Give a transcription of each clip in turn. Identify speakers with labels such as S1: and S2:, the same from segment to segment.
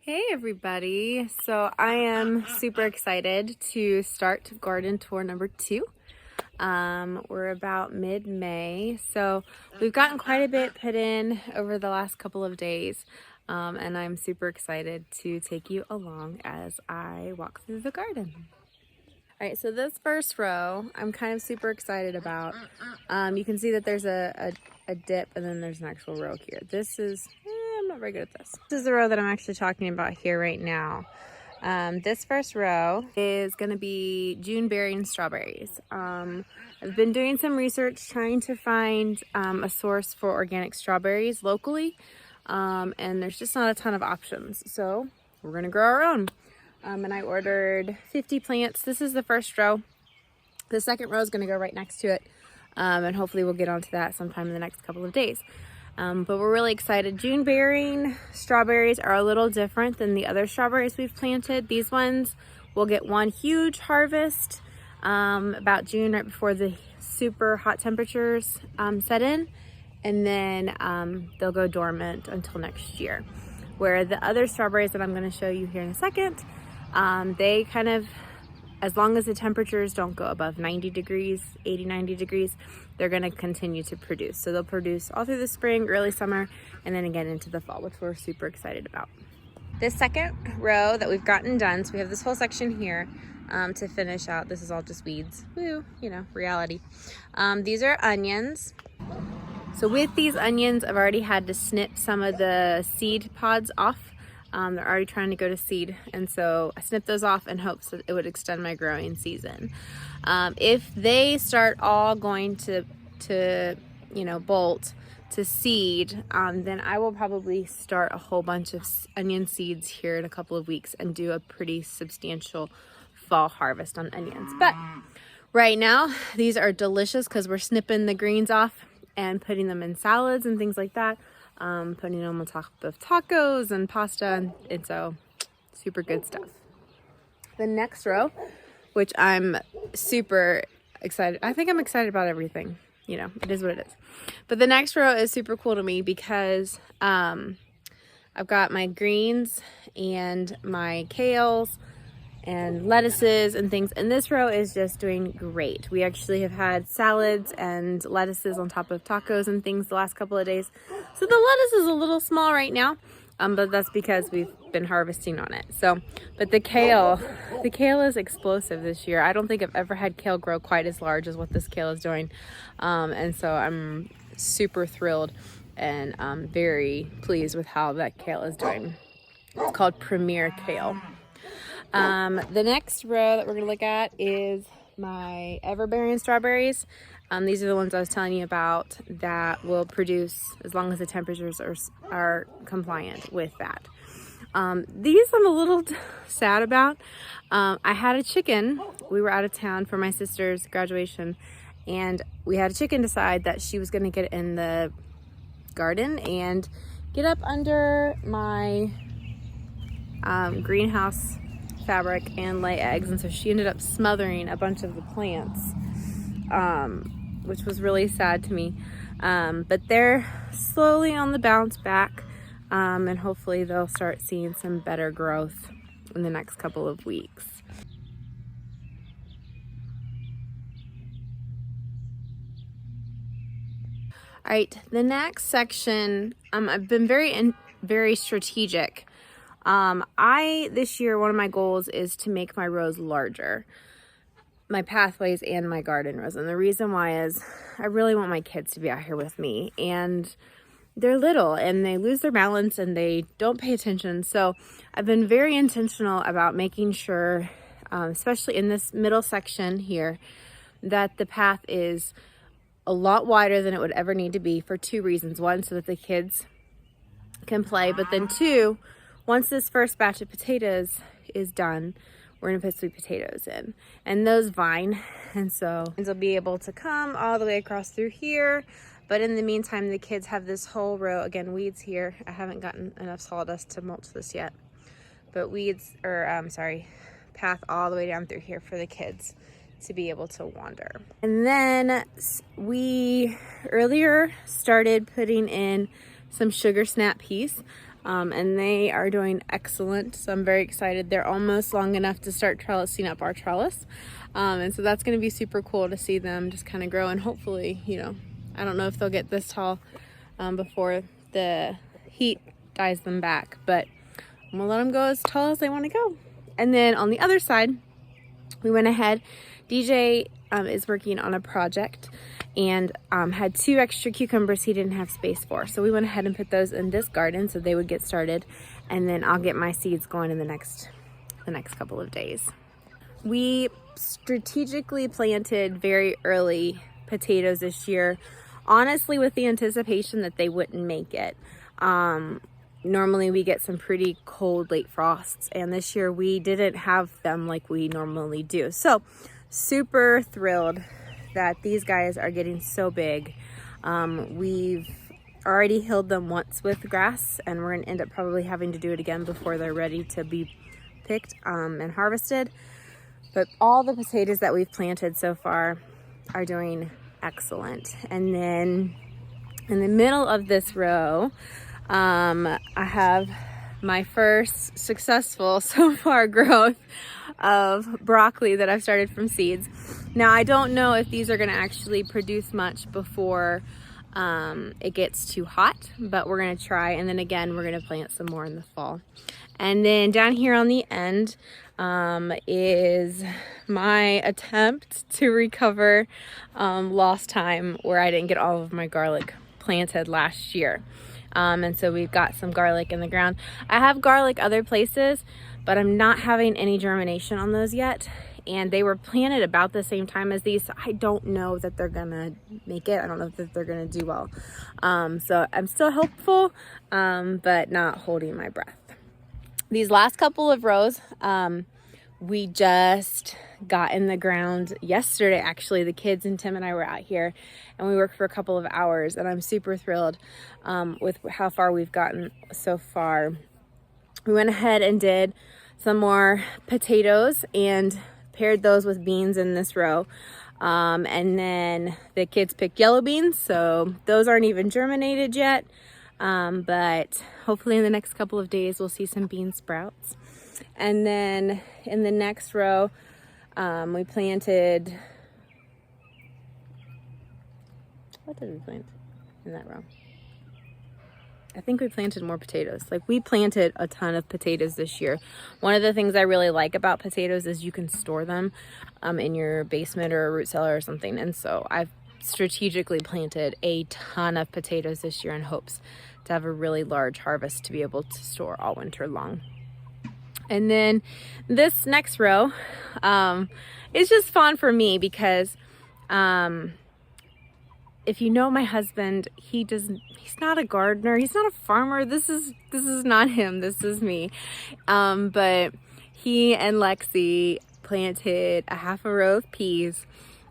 S1: Hey everybody! So I am super excited to start garden tour number 2. We're about mid-May, so we've gotten quite a bit put in over the last couple of days, and I'm super excited to take you along as I walk through the garden. All right, so this first row I'm kind of super excited about. You can see that there's a dip and then there's an actual row here. This is, I'm not very good at this. This is the row that I'm actually talking about here right now. This first row is going to be June bearing strawberries. I've been doing some research trying to find a source for organic strawberries locally, and there's just not a ton of options. So we're going to grow our own. And I ordered 50 plants. This is the first row. The second row is going to go right next to it. And hopefully we'll get onto that sometime in the next couple of days. But we're really excited. June bearing strawberries are a little different than the other strawberries we've planted. These ones will get one huge harvest about June, right before the super hot temperatures set in. And then they'll go dormant until next year. Where the other strawberries that I'm going to show you here in a second, they kind of, as long as the temperatures don't go above 90 degrees, 80, 90 degrees, they're going to continue to produce. So they'll produce all through the spring, early summer, and then again into the fall, which we're super excited about. This second row that we've gotten done, so we have this whole section here to finish out. This is all just weeds. Woo, you know, reality. These are onions. So with these onions, I've already had to snip some of the seed pods off. They're already trying to go to seed, and so I snipped those off in hopes that it would extend my growing season. If they start all going to bolt to seed, then I will probably start a whole bunch of onion seeds here in a couple of weeks and do a pretty substantial fall harvest on onions. But right now, these are delicious because we're snipping the greens off and putting them in salads and things like that. Putting them on top of tacos and pasta, and so super good stuff. The next row, which I'm super excited, I think I'm excited about everything, you know, it is what it is. But the next row is super cool to me because I've got my greens and my kales and lettuces and things, and this row is just doing great. We actually have had salads and lettuces on top of tacos and things the last couple of days. So the lettuce is a little small right now, but that's because we've been harvesting on it. So, but the kale is explosive this year. I don't think I've ever had kale grow quite as large as what this kale is doing, and so I'm super thrilled and very pleased with how that kale is doing. It's called Premier Kale. The next row that we're going to look at is my everbearing strawberries. These are the ones I was telling you about that will produce as long as the temperatures are compliant with that. These I'm a little sad about. I had a chicken. We were out of town for my sister's graduation, and we had a chicken decide that she was going to get in the garden and get up under my greenhouse fabric and lay eggs, and so she ended up smothering a bunch of the plants, which was really sad to me, but they're slowly on the bounce back, and hopefully they'll start seeing some better growth in the next couple of weeks. All right, the next section, I've been very strategic. This year, one of my goals is to make my rows larger, my pathways and my garden rows. And the reason why is I really want my kids to be out here with me, and they're little and they lose their balance and they don't pay attention. So I've been very intentional about making sure, especially in this middle section here, that the path is a lot wider than it would ever need to be for two reasons. One, so that the kids can play, but then two, once this first batch of potatoes is done, we're going to put sweet potatoes in, and those vine, and so they'll be able to come all the way across through here. But in the meantime, the kids have this whole row, again, weeds here. I haven't gotten enough sawdust to mulch this yet, but weeds, or path all the way down through here for the kids to be able to wander. And then we earlier started putting in some sugar snap peas. and they are doing excellent. So I'm very excited. They're almost long enough to start trellising up our trellis. And so that's going to be super cool to see them just kind of grow, and hopefully, you know, I don't know if they'll get this tall before the heat dies them back, but I'm gonna let them go as tall as they want to go. And then on the other side, we went ahead. DJ is working on a project and had 2 extra cucumbers he didn't have space for. So we went ahead and put those in this garden so they would get started. And then I'll get my seeds going in the next couple of days. We strategically planted very early potatoes this year, honestly with the anticipation that they wouldn't make it. Normally we get some pretty cold late frosts, and this year we didn't have them like we normally do. So super thrilled that these guys are getting so big. We've already hilled them once with grass, and we're gonna end up probably having to do it again before they're ready to be picked and harvested. But all the potatoes that we've planted so far are doing excellent. And then in the middle of this row, I have my first successful so far growth of broccoli that I've started from seeds. Now I don't know if these are going to actually produce much before it gets too hot, but we're going to try, and then again we're going to plant some more in the fall. And then down here on the end is my attempt to recover lost time where I didn't get all of my garlic planted last year. And so we've got some garlic in the ground. I have garlic other places, but I'm not having any germination on those yet. And they were planted about the same time as these, so I don't know that they're gonna make it. I don't know that they're gonna do well. So I'm still hopeful, but not holding my breath. These last couple of rows, we just got in the ground yesterday. Actually, the kids and Tim and I were out here and we worked for a couple of hours, and I'm super thrilled with how far we've gotten so far. We went ahead and did some more potatoes and paired those with beans in this row. And then the kids picked yellow beans, so those aren't even germinated yet. But hopefully in the next couple of days we'll see some bean sprouts. And then in the next row, we planted, what did we plant in that row? I think we planted more potatoes. Like, we planted a ton of potatoes this year. One of the things I really like about potatoes is you can store them in your basement or a root cellar or something. And so I've strategically planted a ton of potatoes this year in hopes to have a really large harvest to be able to store all winter long. And then this next row is just fun for me because if you know my husband, he's not a gardener, he's not a farmer. This is not him, this is me. But he and Lexi planted a half a row of peas,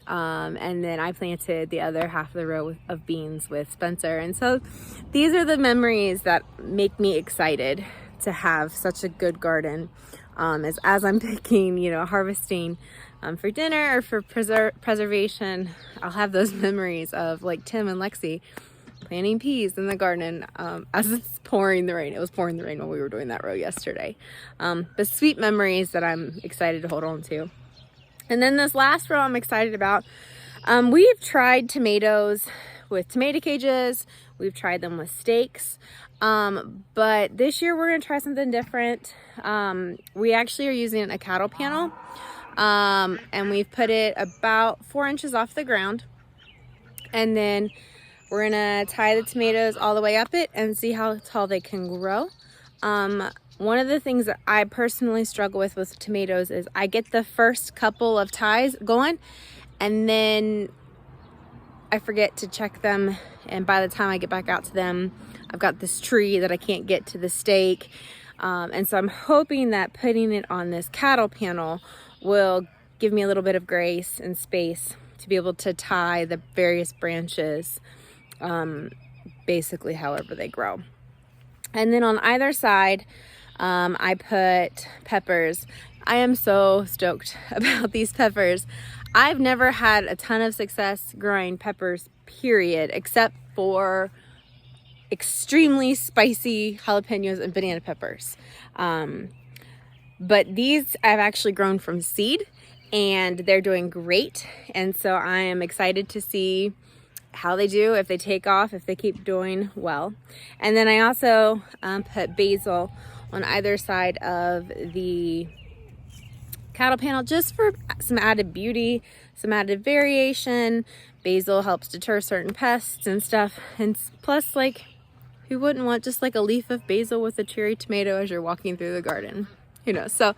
S1: and then I planted the other half of the row of beans with Spencer. And so these are the memories that make me excited to have such a good garden, as I'm picking, harvesting for dinner or for preservation. I'll have those memories of like Tim and Lexi planting peas in the garden as it's pouring the rain. It was pouring the rain when we were doing that row yesterday. But sweet memories that I'm excited to hold on to. And then this last row I'm excited about. We've tried tomatoes with tomato cages. We've tried them with stakes. But this year we're going to try something different. We actually are using a cattle panel. And we've put it about 4 inches off the ground. And then we're going to tie the tomatoes all the way up it and see how tall they can grow. One of the things that I personally struggle with tomatoes is I get the first couple of ties going and then I forget to check them. And by the time I get back out to them, I've got this tree that I can't get to the stake. And so I'm hoping that putting it on this cattle panel will give me a little bit of grace and space to be able to tie the various branches, basically however they grow. And then on either side, I put peppers. I am so stoked about these peppers. I've never had a ton of success growing peppers, period, except for extremely spicy jalapenos and banana peppers. But these I've actually grown from seed, and they're doing great. And so I am excited to see how they do, if they take off, if they keep doing well. And then I also put basil on either side of the cattle panel just for some added beauty, some added variation. Basil helps deter certain pests and stuff. And plus, like, who wouldn't want just like a leaf of basil with a cherry tomato as you're walking through the garden? Who knows? So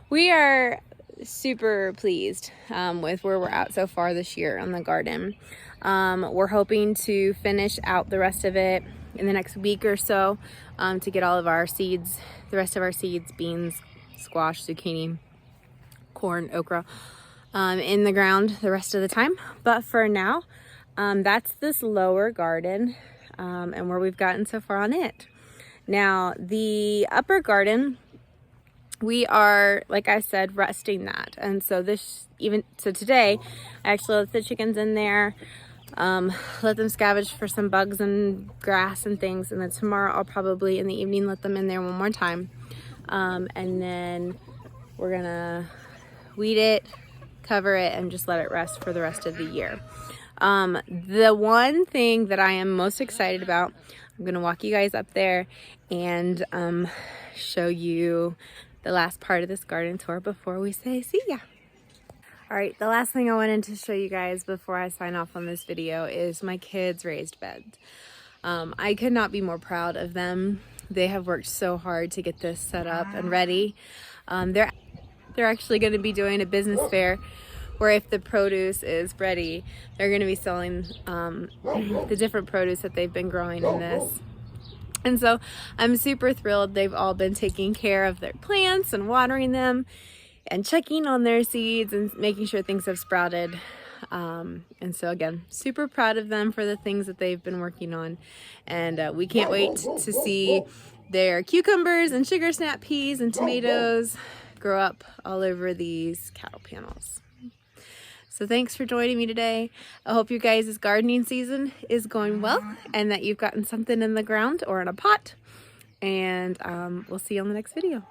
S1: we are super pleased with where we're at so far this year on the garden. We're hoping to finish out the rest of it in the next week or so to get all of our seeds, the rest of our seeds, beans, squash, zucchini, corn, okra, in the ground the rest of the time. But for now, that's this lower garden and where we've gotten so far on it. Now, the upper garden, we are, like I said, resting that. And so today, I actually let the chickens in there, let them scavenge for some bugs and grass and things. And then tomorrow I'll probably in the evening let them in there one more time. And then we're gonna weed it, cover it, and just let it rest for the rest of the year. The one thing that I am most excited about, I'm gonna walk you guys up there and show you the last part of this garden tour before we say see ya. All right, the last thing I wanted to show you guys before I sign off on this video is my kids' raised beds. I could not be more proud of them. They have worked so hard to get this set up and ready. They're actually going to be doing a business fair where if the produce is ready, they're going to be selling the different produce that they've been growing in this. And so I'm super thrilled. They've all been taking care of their plants and watering them and checking on their seeds and making sure things have sprouted. And so again, super proud of them for the things that they've been working on. And we can't wait to see their cucumbers and sugar snap peas and tomatoes grow up all over these cattle panels. So thanks for joining me today. I hope you guys' gardening season is going well and that you've gotten something in the ground or in a pot. And we'll see you on the next video.